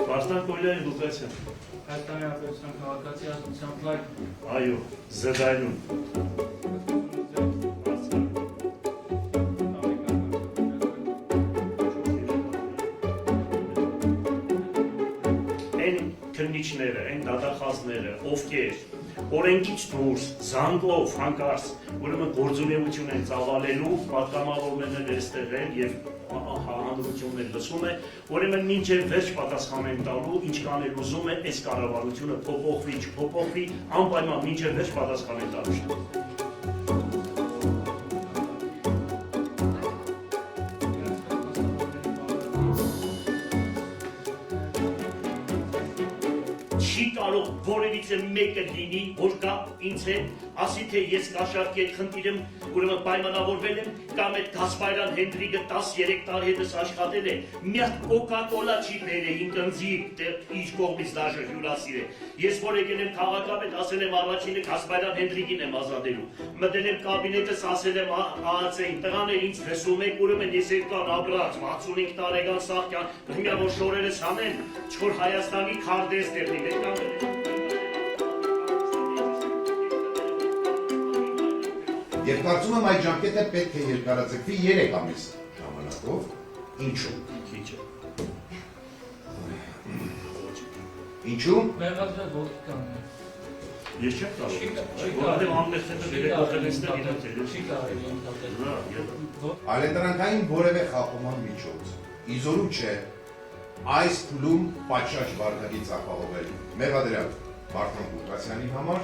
Վարդան Կոյլյանի Լուկասյան։ Հայաստանի Հանրապետության քաղաքացի ազգությամբ լայք։ Այո, Զդայնում։ Այն քննիչները, այն դատախազները, ովքեր օրենքից դուրս, զանգով, հանկարծ, ուրեմն գործունեություն են ծավալելու, պատգամավորներն են այստեղ են եւ հանրությունն լսում է, ուրեմն մինչև վերջ պատասխան են տալու, ինչ կանել ուզում է, այս կառավարությունը փոփոխվի, չփոփոխվի, անպայման մինչև վերջ պատասխան են տալու։ Չի կարող որևիցե մեկը լինի, որ կա ինձ հետ, ասի թե ես կաշառքի այդ խնդիրը ուրեմն պայմանավորվել եմ, կամ այդ Գասպարյան Հենդրիկը 13 տարի հետս աշխատել է, մի հատ կոկա-կոլա չի բերել ինքնձի իր կողմից դաշը հյուրասիրել։ Ես որ եկել եմ քաղաքապետ, ասել եմ առաջինը Գասպարյան Հենդրիկին եմ ազատելու։ Մտել եմ կաբինետս, ասել եմ ԱԱՑ-ին, տղաներ ինձ լսում եք, ուրեմն ես երկար ապրած 65 տարեկան սաղկյան, հիմա որ շորերս հանեն, չոր Հայաստանի քարտեզ տեղի Եվ կարծում եմ այդ ժամկետը պետք է երկարաձգվի 3 ամիս ժամանակով, ինչու։ Ինչու։ Մեղադրել ոդկան է։ Ես չեմ կարող, որովհետև ամենեցենը դերեկողել էստեղ իրացել։ Չի կարելի ընդհատել։ Այլընտրանքային որևէ խախտման միջոց, իզորու չէ, այս փուլում պատշաճ վարդագից ապահովել մեղադրյալ Վարդան Ղուկասյանի համար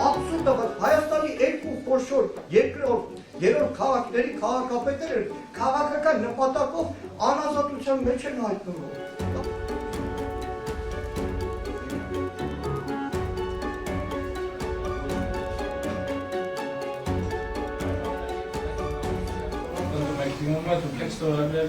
Աբսուրդը, բայց Հայաստանի երկու խոշոր երրորդ քաղաքների քաղաքապետերը քաղաքական նպատակով անազատության մեջ են հայտնվում։ Դուք եք ստորագրել